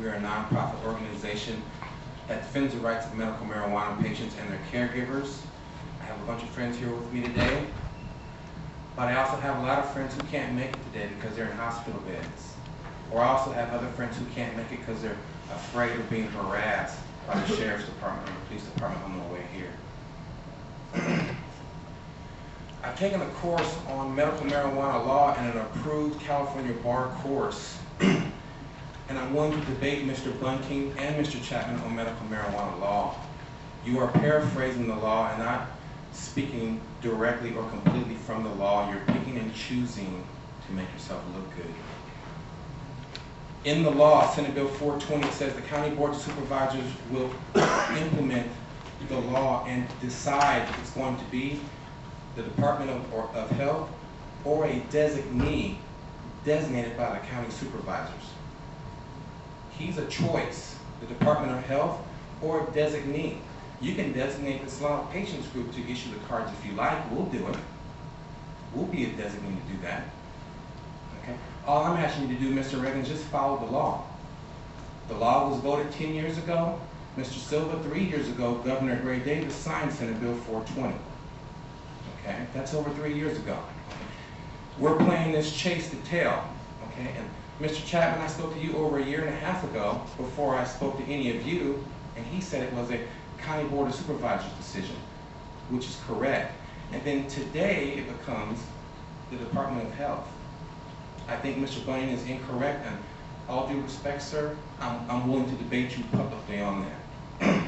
We are a nonprofit organization that defends the rights of medical marijuana patients and their caregivers. I have a bunch of friends here with me today, but I also have a lot of friends who can't make it today because they're in hospital beds. Or I also have other friends who can't make it because they're afraid of being harassed by the Sheriff's Department or the Police Department on their way here. I've taken a course on medical marijuana law and an approved California bar course, and I'm willing to debate Mr. Bunking and Mr. Chapman on medical marijuana law. You are paraphrasing the law and not speaking directly or completely from the law. You're picking and choosing to make yourself look good. In the law, Senate Bill 420 says the county board of supervisors will implement the law and decide if it's going to be the Department of Health or a designee designated by the county supervisors. He's a choice, the Department of Health or a designee. You can designate the Solano Patients Group to issue the cards if you like. We'll do it. We'll be a designee to do that. Okay? All I'm asking you to do, Mr. Reagan, is just follow the law. The law was voted 10 years ago. Mr. Silva, 3 years ago, Governor Gray Davis signed Senate Bill 420. Okay? That's over 3 years ago. Okay? We're playing this chase the tail. Okay? And Mr. Chapman, I spoke to you over a year and a half ago before I spoke to any of you, and he said it was a County Board of Supervisors decision, which is correct. And then today it becomes the Department of Health. I think Mr. Bunning is incorrect, and all due respect, sir, I'm willing to debate you publicly on that.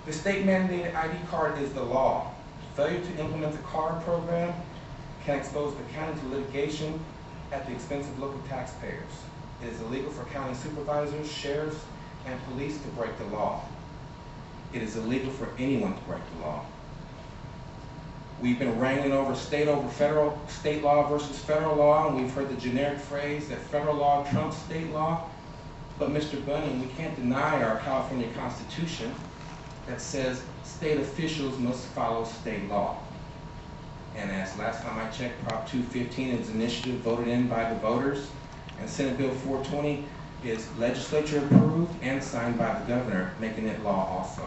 The state mandated ID card is the law. Failure to implement the card program can expose the county to litigation at the expense of local taxpayers. It is illegal for county supervisors, sheriffs, and police to break the law. It is illegal for anyone to break the law. We've been wrangling over state law versus federal law, and we've heard the generic phrase that federal law trumps state law. But Mr. Bunning, we can't deny our California Constitution that says state officials must follow state law. And as last time I checked, Prop 215 is an initiative voted in by the voters, and Senate Bill 420 is legislature approved and signed by the governor, making it law also.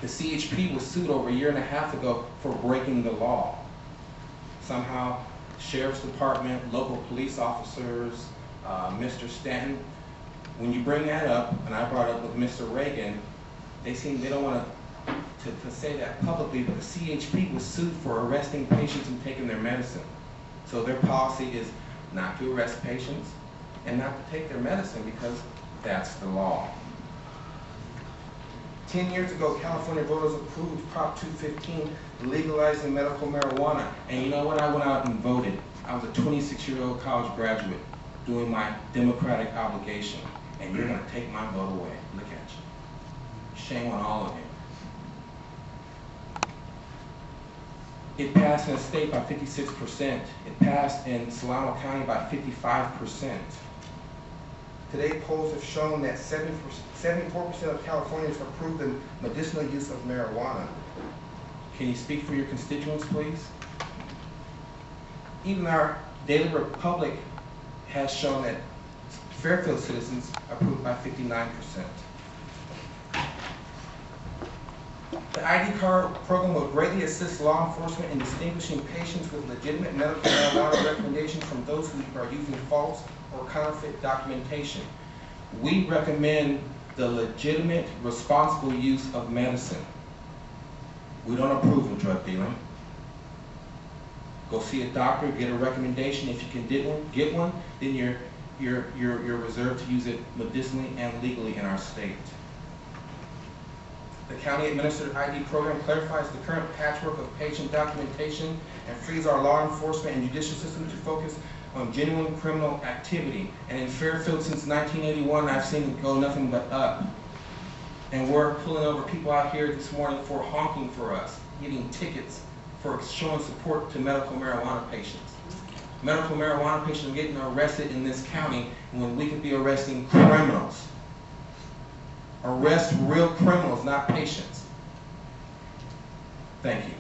The CHP was sued over a year and a half ago for breaking the law. Somehow, Sheriff's Department, local police officers, Mr. Stanton, when you bring that up, and I brought it up with Mr. Reagan, they don't want to say that publicly, but the CHP was sued for arresting patients and taking their medicine. So their policy is not to arrest patients and not to take their medicine because that's the law. 10 years ago, California voters approved Prop 215 legalizing medical marijuana. And you know what? I went out and voted. I was a 26-year-old college graduate doing my democratic obligation. And you're going to take my vote away. Look at you. Shame on all of you. It passed in the state by 56%. It passed in Solano County by 55%. Today, polls have shown that 74% of Californians approve the medicinal use of marijuana. Can you speak for your constituents, please? Even our Daily Republic has shown that Fairfield citizens approve by 59%. The ID card program will greatly assist law enforcement in distinguishing patients with legitimate medical marijuana recommendations from those who are using false or counterfeit documentation. We recommend the legitimate, responsible use of medicine. We don't approve of drug dealing. Go see a doctor, get a recommendation. If you can get one, then you're reserved to use it medicinally and legally in our state. The county administered ID program clarifies the current patchwork of patient documentation and frees our law enforcement and judicial system to focus on genuine criminal activity. And in Fairfield since 1981, I've seen it go nothing but up. And we're pulling over people out here this morning for honking for us, getting tickets for showing support to medical marijuana patients. Medical marijuana patients are getting arrested in this county when we could be arresting criminals. Arrest real criminals, not patients. Thank you.